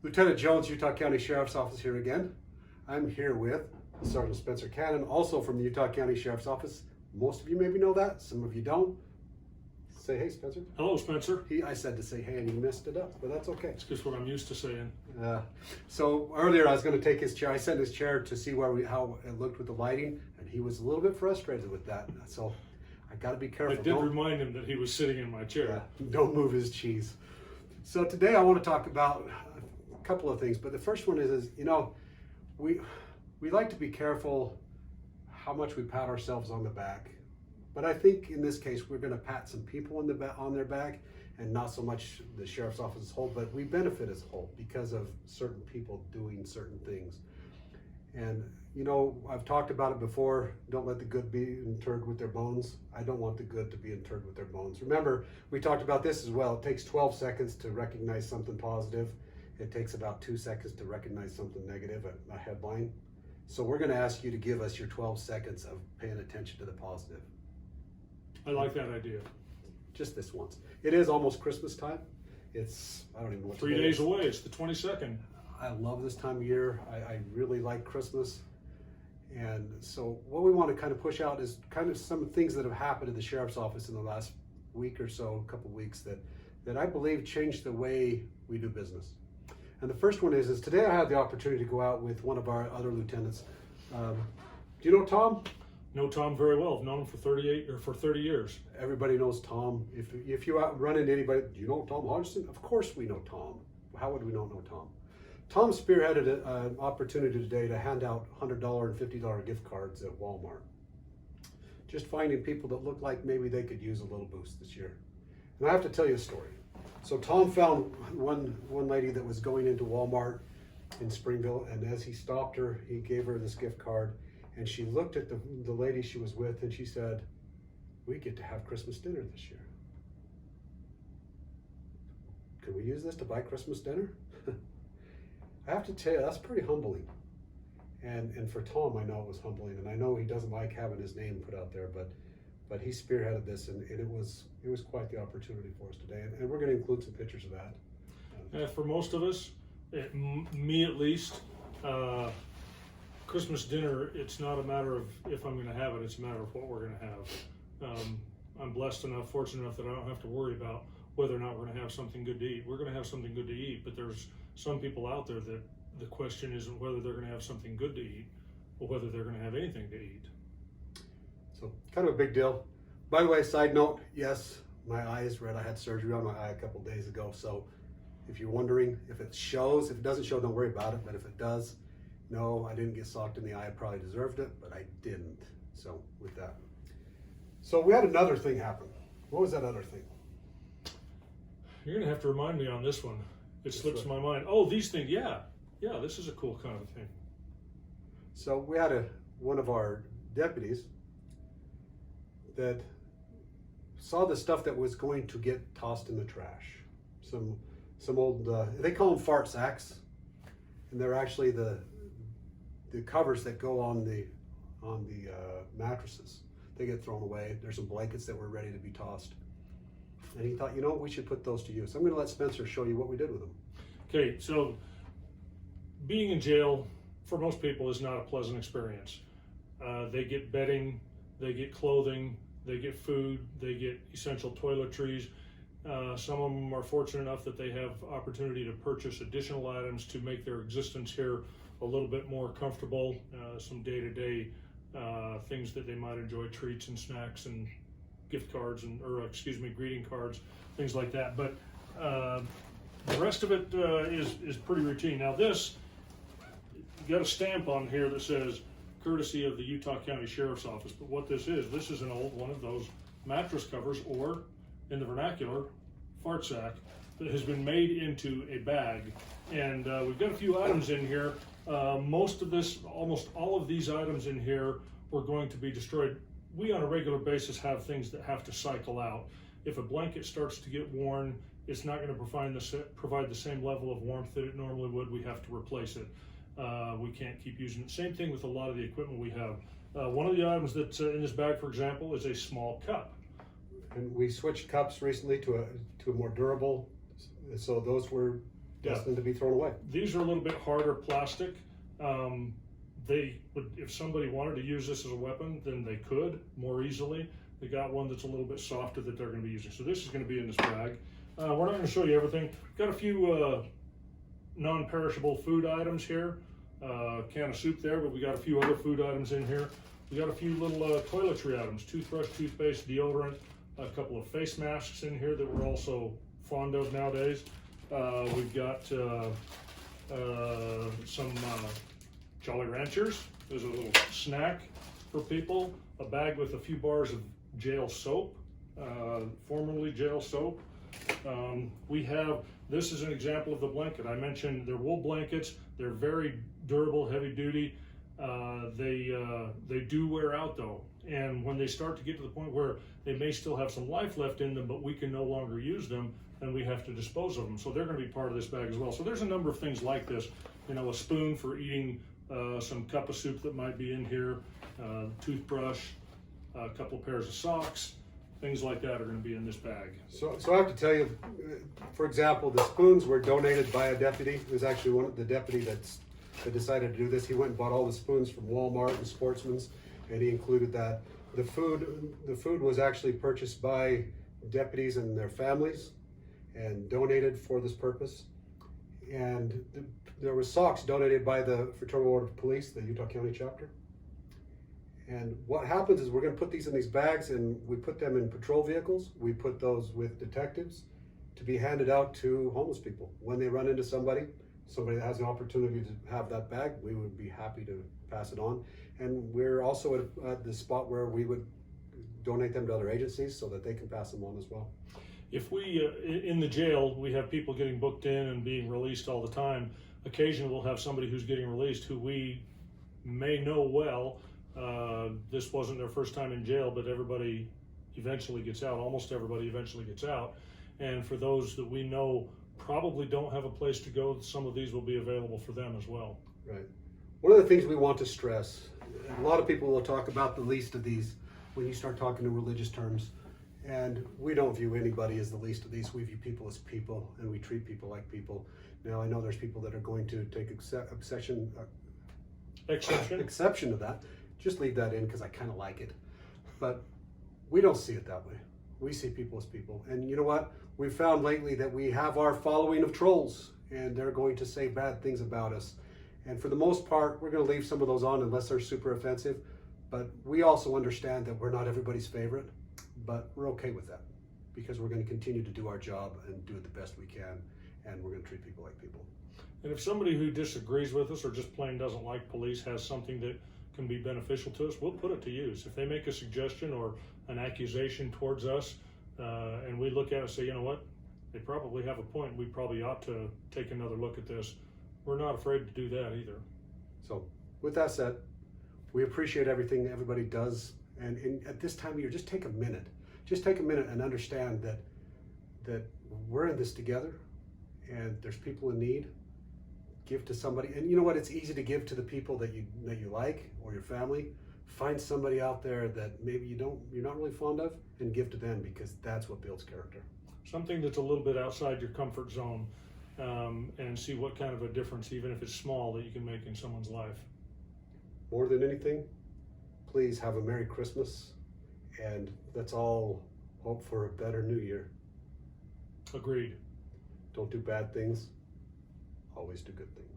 Lieutenant Jones, Utah County Sheriff's Office here again. I'm here with Sergeant Spencer Cannon, also from the Utah County Sheriff's Office. Most of you maybe know that, some of you don't. Say hey, Spencer. Hello, Spencer. I said to say hey and he messed it up, but that's okay. It's just what I'm used to saying. So earlier I was going to take his chair. I sent his chair to see how it looked with the lighting, and he was a little bit frustrated with that. So I got to be careful. I did remind him that he was sitting in my chair. Don't move his cheese. So today I want to talk about a couple of things, but the first one is we like to be careful how much we pat ourselves on the back. But I think in this case, we're going to pat some people on their back and not so much the sheriff's office as a whole, but we benefit as a whole because of certain people doing certain things. And I've talked about it before, don't let the good be interred with their bones. I don't want the good to be interred with their bones. Remember, we talked about this as well. It takes 12 seconds to recognize something positive. It takes about 2 seconds to recognize something negative, a headline. So we're going to ask you to give us your 12 seconds of paying attention to the positive. I like that idea. Just this once. It is almost Christmas time. I don't even know what 3 days away. It's the 22nd. I love this time of year. I really like Christmas. And so what we want to kind of push out is kind of some things that have happened in the sheriff's office in the last week or so, a couple of weeks, that I believe changed the way we do business. And the first one is today I had the opportunity to go out with one of our other lieutenants. Do you know Tom? Know Tom very well. I've known him for 30 years. Everybody knows Tom. If you run into anybody, do you know Tom Hodgson? Of course we know Tom. How would we not know Tom? Tom spearheaded an opportunity today to hand out $100 and $50 gift cards at Walmart. Just finding people that look like maybe they could use a little boost this year. And I have to tell you a story. So Tom found one lady that was going into Walmart in Springville, and as he stopped her, he gave her this gift card. And she looked at the lady she was with and she said, "We get to have Christmas dinner this year. Can we use this to buy Christmas dinner?" I have to tell you, that's pretty humbling. And for Tom, I know it was humbling. And I know he doesn't like having his name put out there, but he spearheaded this, and it was quite the opportunity for us today. And we're going to include some pictures of that. For most of us, me at least, Christmas dinner, it's not a matter of if I'm going to have it, it's a matter of what we're going to have. I'm blessed enough, fortunate enough that I don't have to worry about whether or not we're going to have something good to eat. We're going to have something good to eat, but there's some people out there that the question isn't whether they're going to have something good to eat, or whether they're going to have anything to eat. So kind of a big deal. By the way, side note, yes, my eye is red. I had surgery on my eye a couple days ago. So if you're wondering if it shows, if it doesn't show, don't worry about it. But if it does, no, I didn't get socked in the eye. I probably deserved it, but I didn't. So with that. So we had another thing happen. What was that other thing? You're going to have to remind me on this one. It slips my mind. Oh, these things, yeah, this is a cool kind of thing. So we had one of our deputies that saw the stuff that was going to get tossed in the trash. Some old, they call them fart sacks, and they're actually the covers that go on the mattresses. They get thrown away. There's some blankets that were ready to be tossed. And he thought, we should put those to use. I'm going to let Spencer show you what we did with them. Okay, so being in jail for most people is not a pleasant experience. They get bedding, they get clothing, they get food, they get essential toiletries. Some of them are fortunate enough that they have opportunity to purchase additional items to make their existence here a little bit more comfortable. Some day-to-day things that they might enjoy, treats and snacks and gift cards greeting cards, things like that. But the rest of it is pretty routine. Now this, you got a stamp on here that says courtesy of the Utah County Sheriff's Office. But what this is an old one of those mattress covers, or in the vernacular, fart sack, that has been made into a bag. And we've got a few items in here. Almost all of these items in here were going to be destroyed. We on a regular basis have things that have to cycle out. If a blanket starts to get worn, it's not going to provide the same level of warmth that it normally would. We have to replace it. We can't keep using it. Same thing with a lot of the equipment we have. One of the items that's in this bag, for example, is a small cup. And we switched cups recently to a more durable, so those were destined to be thrown away. These are a little bit harder plastic. They would, if somebody wanted to use this as a weapon, then they could more easily. They got one that's a little bit softer that they're going to be using. So this is going to be in this bag. We're not going to show you everything. Got a few non-perishable food items here. Can of soup there, but we got a few other food items in here. We got a few little toiletry items: toothbrush, toothpaste, deodorant, a couple of face masks in here that we're also fond of nowadays. We've got some Jolly Ranchers. There's a little snack for people. A bag with a few bars of jail soap, formerly jail soap. We have, this is an example of the blanket. I mentioned they're wool blankets. They're very durable, heavy duty. They do wear out though. And when they start to get to the point where they may still have some life left in them, but we can no longer use them, then we have to dispose of them. So they're going to be part of this bag as well. So there's a number of things like this. You know, a spoon for eating some cup of soup that might be in here, toothbrush, a couple of pairs of socks, things like that are going to be in this bag. So I have to tell you, for example, the spoons were donated by a deputy. It was actually one of the deputy that decided to do this. He went and bought all the spoons from Walmart and Sportsman's, and he included that. The food was actually purchased by deputies and their families and donated for this purpose. And there was socks donated by the Fraternal Order of Police, the Utah County chapter. And what happens is we're going to put these in these bags, and we put them in patrol vehicles. We put those with detectives to be handed out to homeless people. When they run into somebody that has an opportunity to have that bag, we would be happy to pass it on. And we're also at the spot where we would donate them to other agencies so that they can pass them on as well. If we, in the jail, we have people getting booked in and being released all the time. Occasionally we'll have somebody who's getting released who we may know well. This wasn't their first time in jail, but everybody eventually gets out. Almost everybody eventually gets out. And for those that we know probably don't have a place to go, some of these will be available for them as well. Right. One of the things we want to stress, a lot of people will talk about the least of these when you start talking in religious terms. And we don't view anybody as the least of these. We view people as people, and we treat people like people. Now, I know there's people that are going to take exception to that. Just leave that in because I kind of like it. But we don't see it that way. We see people as people. And you know what? We've found lately that we have our following of trolls, and they're going to say bad things about us. And for the most part, we're going to leave some of those on unless they're super offensive. But we also understand that we're not everybody's favorite, but we're okay with that because we're going to continue to do our job and do it the best we can, and we're going to treat people like people. And if somebody who disagrees with us or just plain doesn't like police has something that can be beneficial to us, we'll put it to use. If they make a suggestion or an accusation towards us, and we look at it and say, you know what, they probably have a point, we probably ought to take another look at this, we're not afraid to do that either. So with that said, we appreciate everything everybody does, and at this time of year, just take a minute and understand that we're in this together, and there's people in need. Give to somebody, and you know what? It's easy to give to the people that you like or your family. Find somebody out there that maybe you're not really fond of, and give to them because that's what builds character. Something that's a little bit outside your comfort zone, and see what kind of a difference, even if it's small, that you can make in someone's life. More than anything, please have a Merry Christmas, and let's all hope for a better New Year. Agreed. Don't do bad things. Always do good things.